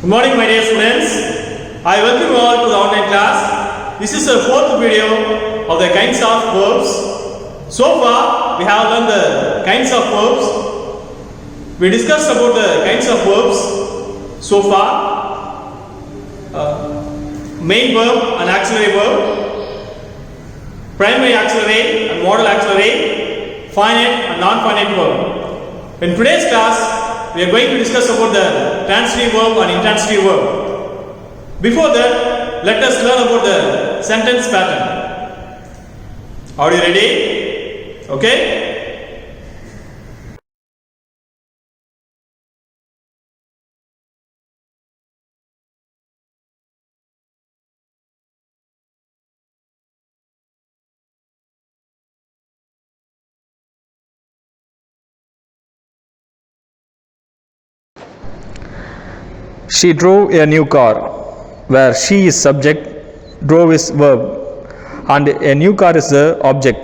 Good morning, my dear students. I welcome you all to the online class. This is the fourth video of the kinds of verbs. So far, we have learned the kinds of verbs. We discussed about the kinds of verbs so far. Main verb and auxiliary verb, primary auxiliary and modal auxiliary, finite and non-finite verb. In today's class, we are going to discuss about the transitive verb and intransitive verb. Before that, let us learn about the sentence pattern. Are you ready? Okay? She drove a new car, where she is subject, drove is verb, and a new car is the object.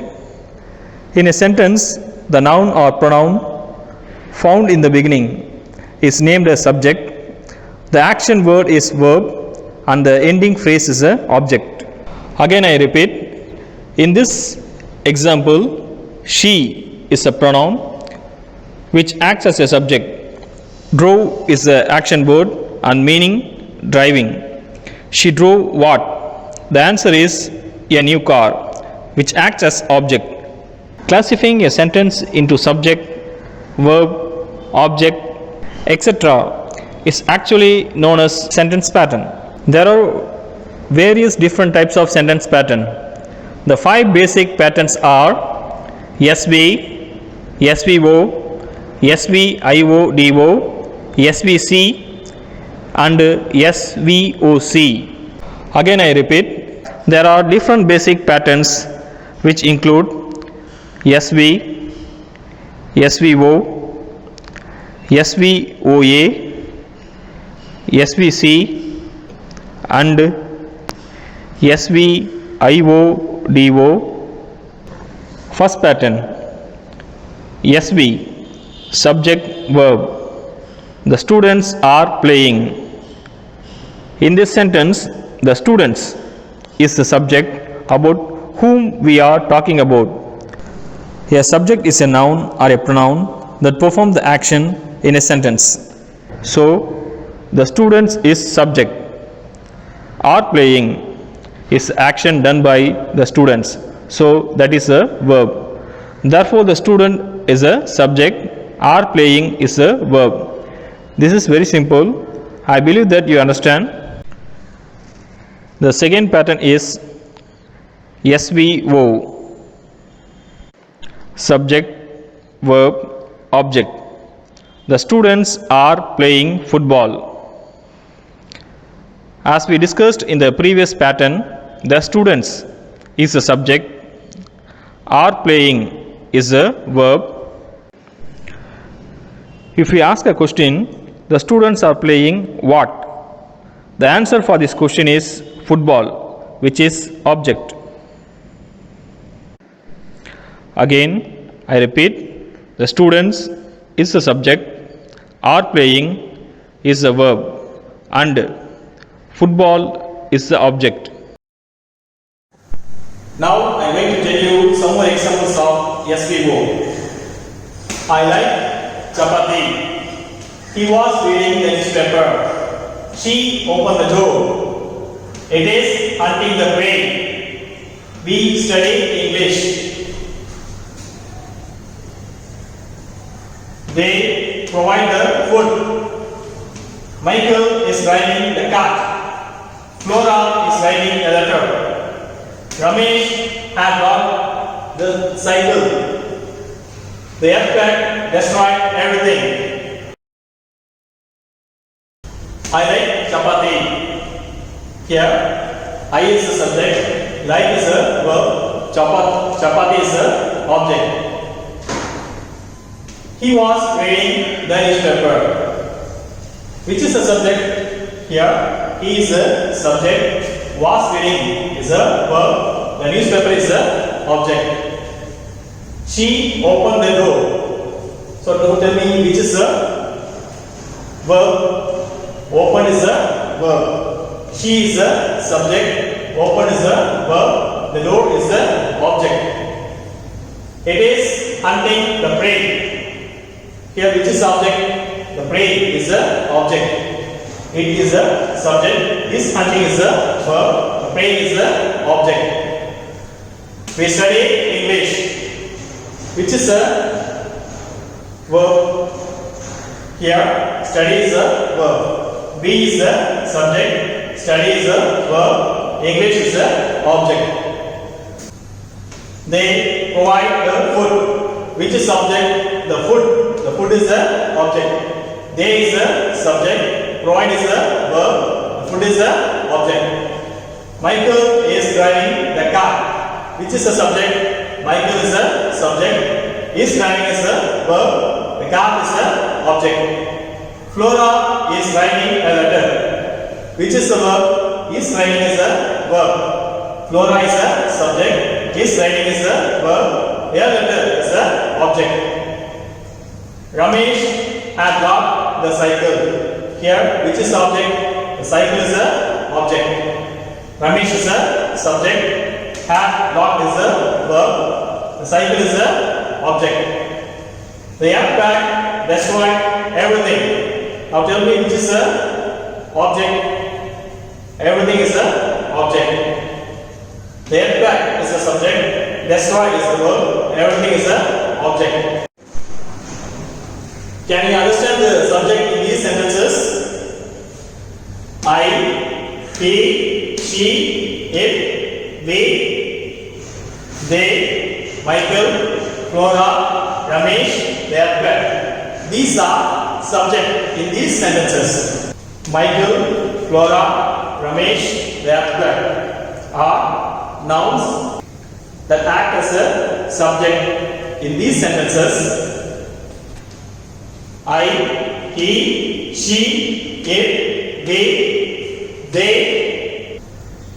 In a sentence, the noun or pronoun found in the beginning is named as subject, the action word is verb, and the ending phrase is a object. Again I repeat, in this example, she is a pronoun which acts as a subject. Drove is the action word and meaning driving. She drove what? The answer is a new car, which acts as object. Classifying a sentence into subject, verb, object, etc. is actually known as sentence pattern. There are various different types of sentence pattern. The 5 basic patterns are SV, SVO, SVIODO, SVC and SVOC. Again I repeat, there are different basic patterns which include SV, SVO, SVOA, SVC and SVIODO. First pattern, SV, subject verb. The students are playing. In this sentence, the students is the subject about whom we are talking about. A subject is a noun or a pronoun that performs the action in a sentence. So, the students is subject. Are playing is action done by the students. So, that is a verb. Therefore, the student is a subject. Are playing is a verb. This is very simple. I believe that you understand. The second pattern is SVO, subject, verb, object. The students are playing football. As we discussed in the previous pattern, the students is the subject, are playing is a verb. If we ask a question, the students are playing what? The answer for this question is football, which is object. Again, I repeat, the students is the subject, are playing is the verb, and football is the object. Now I am going to tell you some more examples of SVO. I like chapati. He was reading the newspaper. She opened the door. It is hunting the prey. We study English. They provide the food. Michael is driving the car. Flora is writing a letter. Ramesh had brought the cycle. The earthquake destroyed everything. I like chapati. Here, I is the subject, like is a verb, chapati is the object. He was reading the newspaper. Which is the subject? Here, he is the subject, was reading is a verb, the newspaper is the object. She opened the door. So, don't tell me which is the verb. Open is a verb. She is a subject. Open is a verb. The door is the object. It is hunting the prey. Here which is object? The prey is the object. It is a subject. This hunting is a verb. The prey is the object. We study English. Which is a verb? Here study is a verb. Be is the subject. Study is a verb. English is the object. They provide the food. Which is object? The food. The food is the object. They is the subject. Provide is the verb. The food is the object. Michael is driving the car. Which is the subject? Michael is the subject. Is driving is the verb. The car is the object. Flora is writing a letter. Which is the verb? Is writing is the verb. Flora is the subject. Is writing is the verb. A letter is the object. Ramesh had locked the cycle. Here, which is the object? The cycle is the object. Ramesh is the subject. Had locked is the verb. The cycle is the object. The airbag destroyed everything. Now tell me which is the object? Everything is the object. The airbag is the subject. Destroyed is the verb. Everything is the object. Can you understand the subject in these sentences? I, he, she, it, we, they, Michael, Flora, Ramesh, their pet. These are subject in these sentences. Michael, Flora, Ramesh, their pet are nouns that act as a subject in these sentences. I, he, she, it, we, they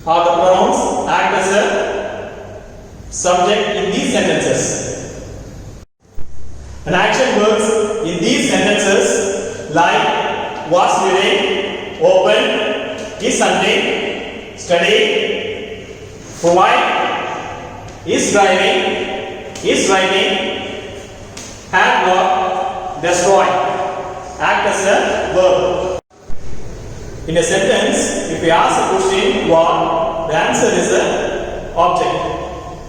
are the pronouns act as a subject in these sentences. An action works in these sentences like was reading, open, is hunting, study, provide, is driving, is writing, had got, destroy. Act as a verb. In a sentence, if we ask a question what, the answer is a object.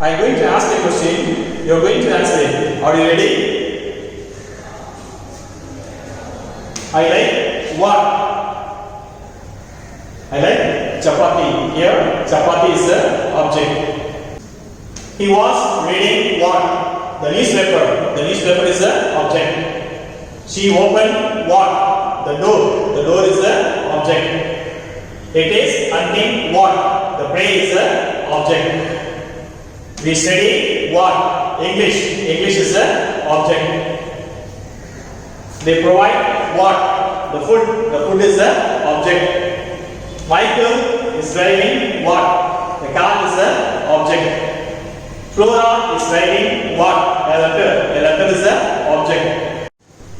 I am going to ask a question, you are going to answer it. Are you ready? I like what? I like chapati. Here, chapati is the object. He was reading what? The newspaper. The newspaper is the object. She opened what? The door. The door is the object. It is hunting what? The prey is the object. We study what? English. English is the object. They provide what? The food. The food is the object. Michael is driving what? The car is the object. Flora is writing what? A letter. A letter is the object.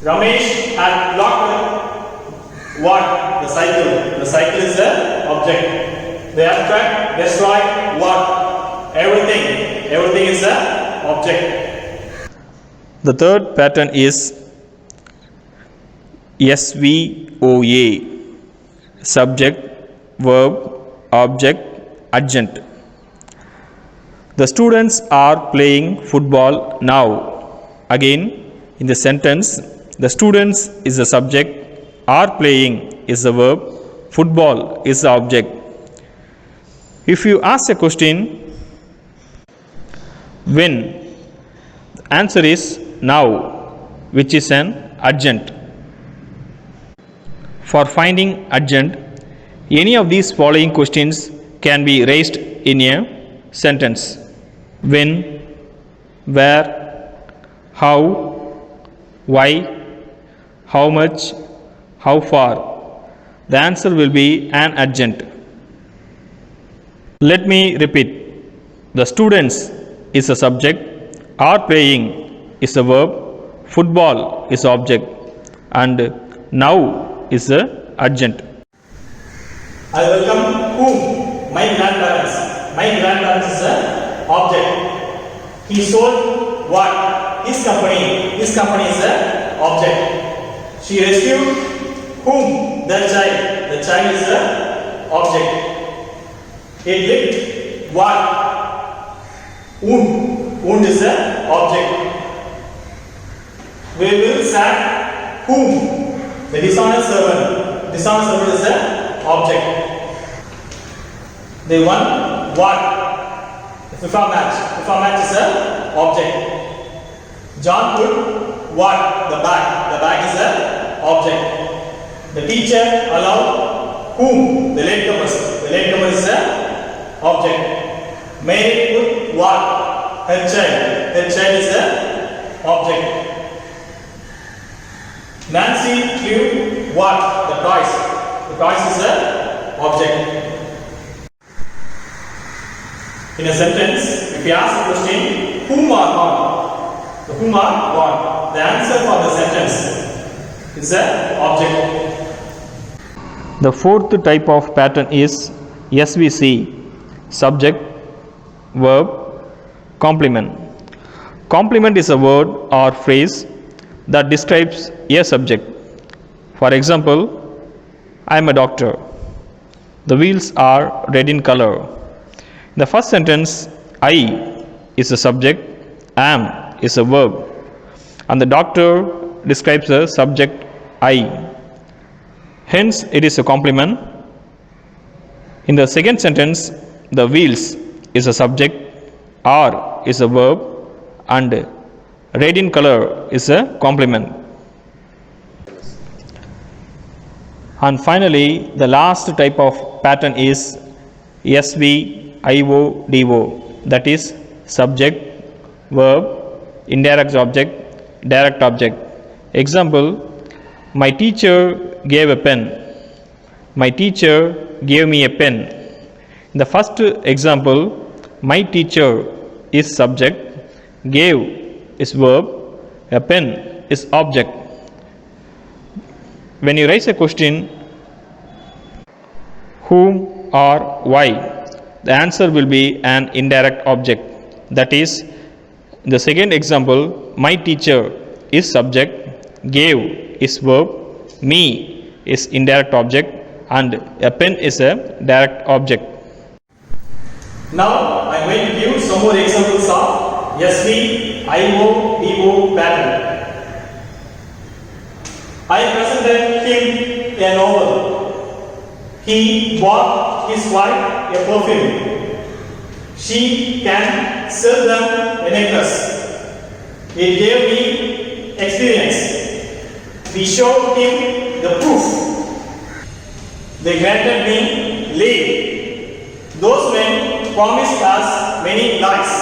Ramesh had locked what? The cycle. The cycle is the object. The abstract destroyed what? Everything. Everything is the object. The third pattern is SVOA, subject, verb, object, adjunct. The students are playing football now. Again, in the sentence, the students is the subject, are playing is the verb, football is the object. If you ask a question, when? The answer is now, which is an adjunct. For finding adjunct, any of these following questions can be raised in a sentence. When, where, how, why, how much, how far. The answer will be an adjunct. Let me repeat. The students is a subject, are playing is a verb, football is object, and now is the urgent. I welcome whom? My grandparents. My grandparents is a object. He sold what? His company. His company is a object. She rescued whom? The child. The child is a object. It licked what? Wound. Wound is a object. We will sack whom? The dishonest servant. Dishonest servant is a object. They won what? The FIFA match. FIFA match is a object. John put what? The bag. The bag is a object. The teacher allowed whom? The latecomers. The latecomers is a object. Mary put what? Her child. Her child is a object. Nancy threw what? The toys. The toys is a object. In a sentence, if you ask a question, whom are what? The whom are what? The answer for the sentence is an object. The fourth type of pattern is SVC, subject, verb, complement. Complement is a word or phrase that describes a subject. For example, I am a doctor. The wheels are red in color. In the first sentence, I is a subject, am is a verb, and the doctor describes the subject I. Hence, it is a complement. In the second sentence, the wheels is a subject, are is a verb, and red in color is a complement. And finally, the last type of pattern is SVIODO, that is subject, verb, indirect object, direct object. Example, my teacher gave a pen. My teacher gave me a pen. In the first example, my teacher is subject, gave is verb, a pen is object. When you raise a question, whom or why, the answer will be an indirect object. That is, in the second example, my teacher is subject, gave is verb, me is indirect object, and a pen is a direct object. Now I am going to give some more examples of SVIODO pattern. I presented him a novel. He bought his wife a perfume. She can sell them a necklace. It gave me experience. We showed him the proof. They granted me leave. Those men promised us many lies.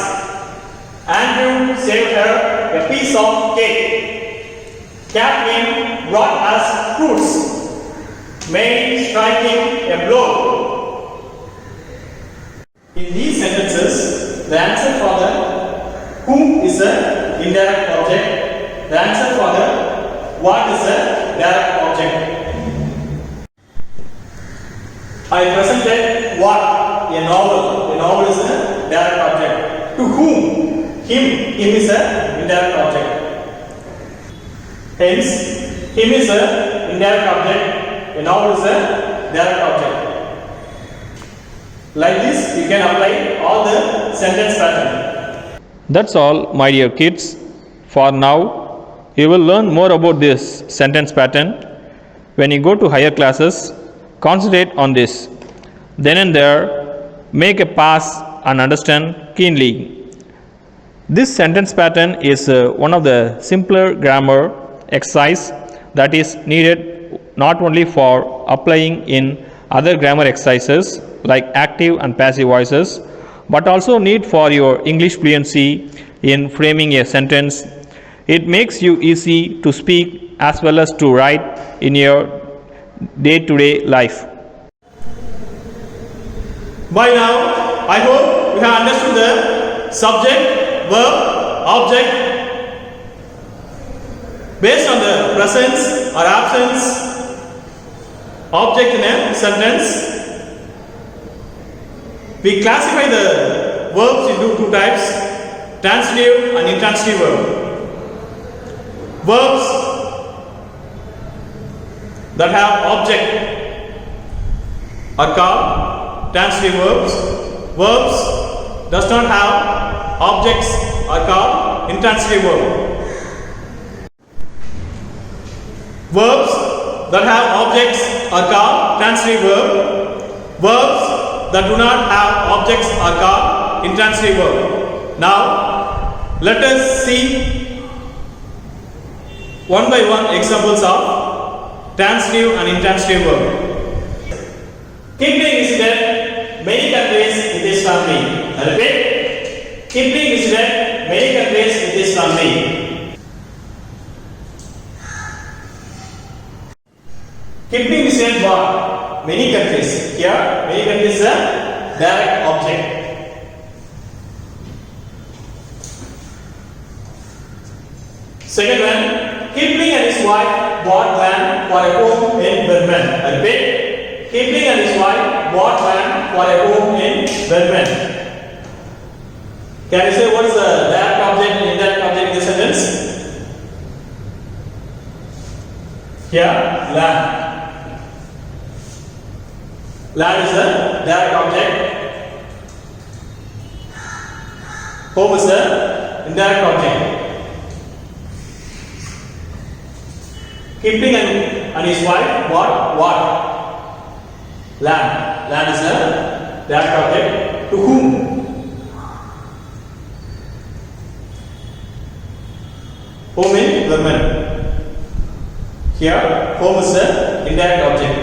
Andrew saved her a piece of cake. Kathleen brought us fruits. Mary struck him a blow. In these sentences, the answer for the whom is a indirect object. The answer for the what is a direct object. I presented what? A novel. A novel is a direct object. To whom? Him. Him is a indirect object. Hence, him is a indirect object, a novel is a direct object. Like this, you can apply all the sentence pattern. That's all, my dear kids. For now, you will learn more about this sentence pattern. When you go to higher classes, concentrate on this. Then and there, make a pass and understand keenly. This sentence pattern is one of the simpler grammar exercise that is needed not only for applying in other grammar exercises like active and passive voices, but also need for your English fluency in framing a sentence. It makes you easy to speak as well as to write in your day-to-day life. By now, I hope you have understood the subject, verb, object based on the presence or absence object in a sentence. We classify the verbs into two types, transitive and intransitive verb. Verbs that have object are called transitive verbs. Verbs does not have objects are called intransitive verb. Verbs that have objects are called transitive verb. Verbs that do not have objects are called intransitive verb. Now, let us see one by one examples of transitive and intransitive verb. Kipling visited many countries with his family. I repeat, Kipling visited many countries with his family. Kipling visited what? Many countries. Here, many countries is a direct object. Second one, Kipling and his wife bought land for a home in Birmingham. I repeat, Kipling and his wife bought land for a home in Birmingham. Can you say what is the direct object and indirect object in this sentence? Here, land. Land is a direct object. Home is the indirect object. Kipling and his wife bought what? Land. Land is a direct object. To whom? Home in Birmingham. Here, home is the indirect object.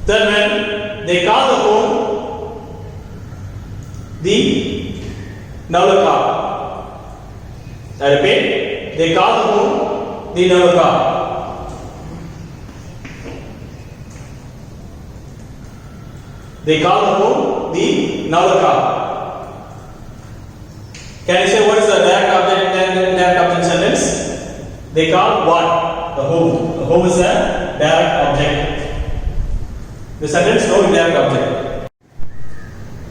Then when they call the home the Navlaka. I repeat, they call the home the Navlaka. They call the home the Navlaka. Can you say what is the direct object and indirect object sentence? They call what? The home. The home is a direct object. The sentence no indirect object.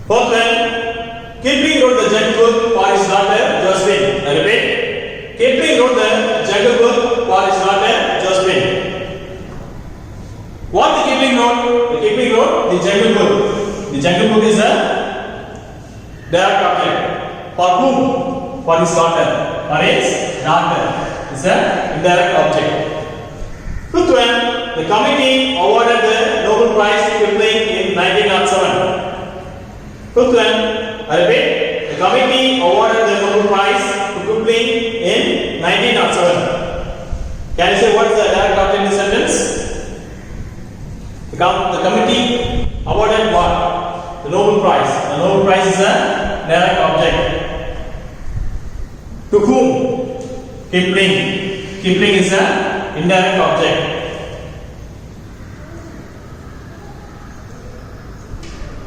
Fourth one, Kipling wrote the Jungle Book for his daughter Josephine. I repeat, Kipling wrote the Jungle Book for his daughter Josephine. What the Kipling wrote? The Kipling wrote the Jungle Book. The Jungle Book is a direct object. For whom? For his daughter. For his daughter. It's an indirect object. Fifth one, the committee awarded the Nobel Prize to Kipling in 1907. Fifth one, I repeat, the committee awarded the Nobel Prize to Kipling in 1907. Can you say what is the direct object in the sentence? The committee awarded what? The Nobel Prize. The Nobel Prize is a direct object. To whom? Kipling. Kipling is an indirect object.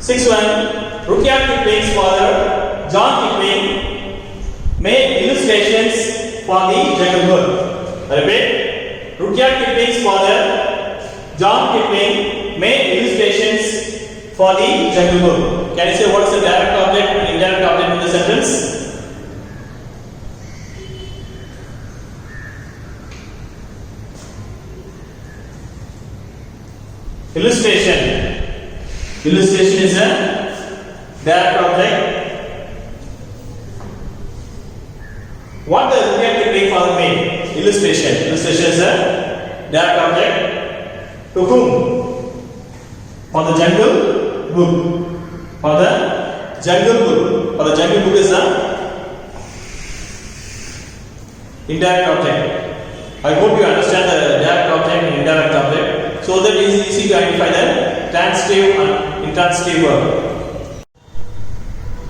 Sixth one, Rudyard Kipling's father, John Kipling, made illustrations for the Jungle Book. I repeat, Rudyard Kipling's father, John Kipling, made illustrations for the Jungle Book. Can you say what is the direct object and indirect object in the sentence? Illustration. Illustration is a direct object. What does Rudyard Kipling father made? Illustration. Illustration is a direct object. To whom? For the Jungle Book. For the Jungle Book. For the Jungle Book is a indirect object. I hope you understand the direct object and indirect object, so that it is easy to identify the transitive and intransitive verb.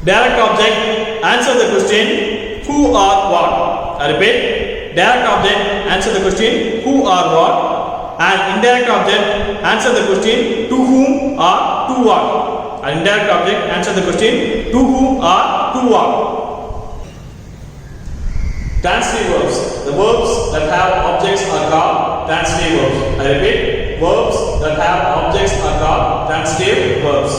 Direct object answer the question who or what. I repeat, direct object answer the question who or what, and indirect object answer the question to whom or to what. And indirect object answer the question to whom or to what. Transitive verbs. the verbs that have objects are called transitive verbs. I repeat, verbs that have objects are called transitive verbs.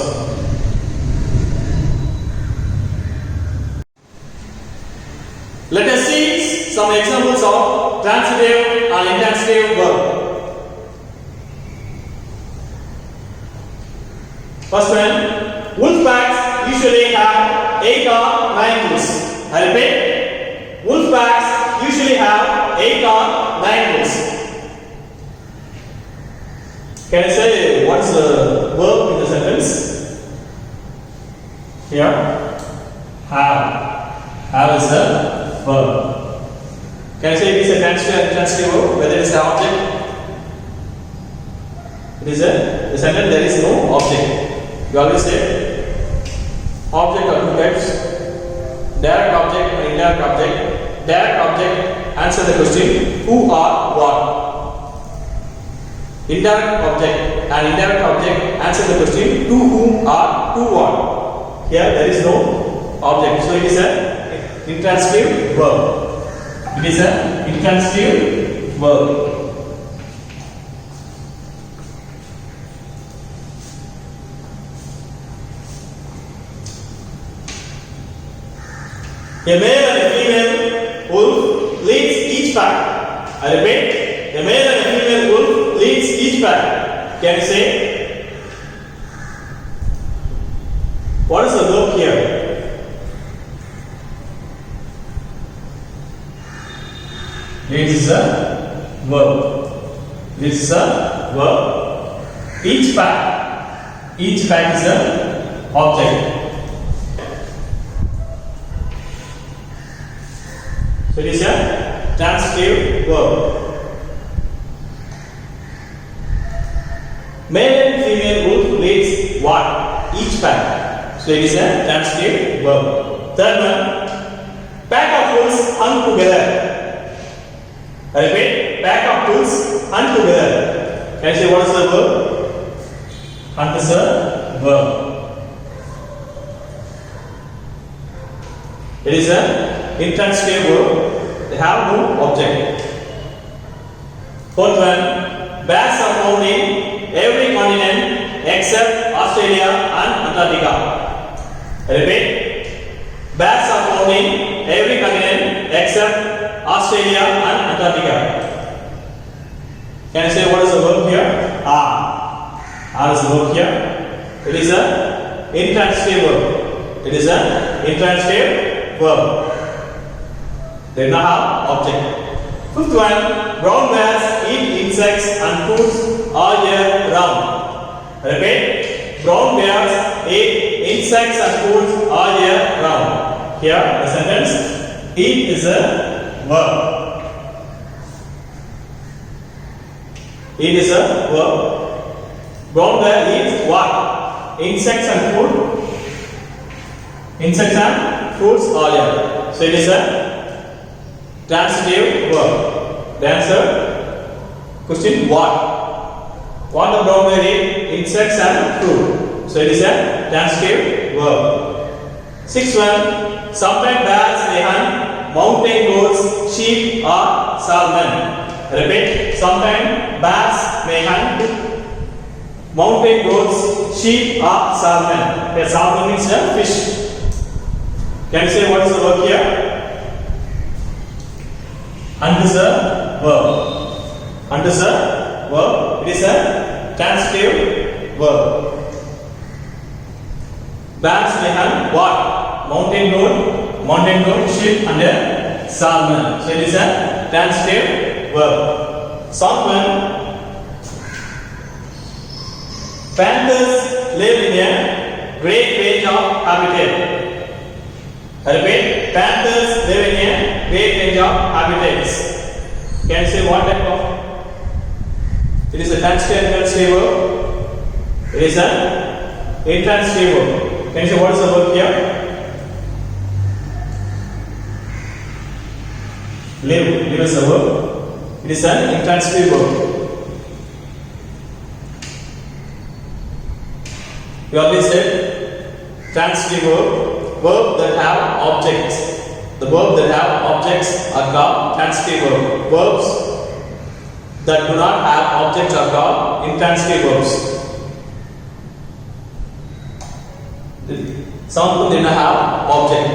Let us see some examples of transitive and intransitive verb. First one, wolf packs usually have 8 or 9 wolves. I repeat, wolf packs usually have 8 or 9 wolves. Can I say what is the verb in the sentence? Here, have. Have is the verb. Can I say it is a transitive verb, whether it is an object? It is the sentence there is no object. You always say object are two types, direct object and indirect object. Direct object answer the question who or what. Indirect object and indirect object answer the question to whom or to what. Here there is no object, so it is an intransitive verb. It is an intransitive verb. A male and a female wolf leads each pack. I repeat, a male and a female wolf leads each pack. Can you say? What is the verb here? Leads is a verb. Leads is a verb. Each pack is an object. So it is a transitive verb. Male and female wolf leads what? Each pack. So it is a transitive verb. Third one, pack of wolves hung together. I repeat, pack of wolves hung together. Can I say what is the verb? Hunt is a verb. It is a intransitive verb. They have no object. Fourth one, bears are found in every continent except Australia and Antarctica. I repeat, bears are found in every continent except Australia and Antarctica. Can I say what is the verb here? Are. Are is the verb here. It is an intransitive verb. It is an intransitive verb. They do not have object. Fifth one, brown bears eat insects and fruits all year round. Repeat, brown bears eat insects and fruits all year round. Here the sentence, eat is a verb. Eat is a verb. Brown bear eats what? Insects and fruit. Insects and fruits all year. So it is a transitive verb. The answer, question what? What the brown bear eat? Insects and fruit. So it is a transitive verb. Sixth one, sometimes bears may hunt mountain goats, sheep or salmon. Repeat, sometimes bears may hunt mountain goats, sheep or salmon. A salmon means a fish. Can you say what is the verb here? Hunt is a verb. Hunt is a verb. It is a transitive verb. Bears may hunt what? Mountain goat, sheep and a salmon. So it is a transitive verb. Song 1. Panthers live in a great range of habitat. I repeat, panthers live in a great range of habitats. Can you say what type of? It is a transitive verb. It is an intransitive verb. Can you say what is the verb here? Live. Live is the verb. It is an intransitive verb. We always said transitive verb. Verb that have objects. The verbs that have objects are called transitive verbs. Verbs that do not have objects are called intransitive verbs. Some of them did not have object.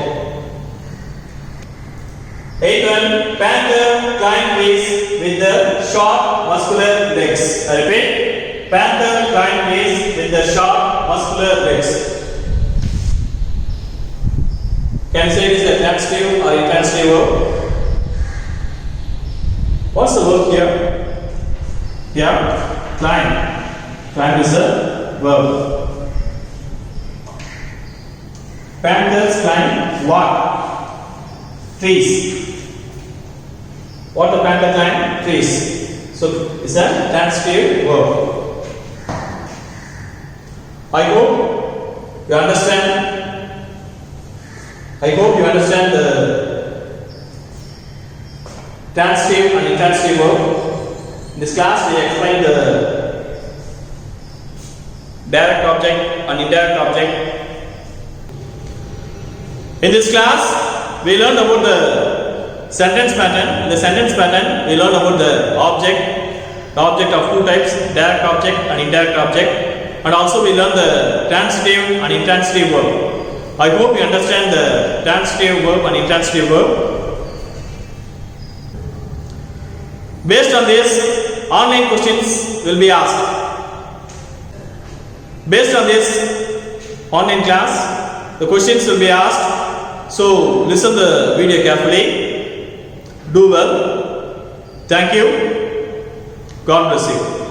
8th one, panther climb trees with the short muscular legs. I repeat, panther climb trees with the short muscular legs. Can you say it is a transitive or intransitive verb? What's the verb here? Here, climb. Climb is a verb. Panthers climb what? Trees. What the panther climb? Trees. So it's a transitive verb. I hope you understand. I hope you understand the transitive and intransitive verb. In this class, we explain the direct object and indirect object. In this class, we learned about the sentence pattern. In the sentence pattern, we learned about the object of two types, direct object and indirect object. And also we learned the transitive and intransitive verb. I hope you understand the transitive verb and intransitive verb. Based on this, online questions will be asked. Based on this online class, the questions will be asked. So listen the video carefully. Do well. Thank you. God bless you.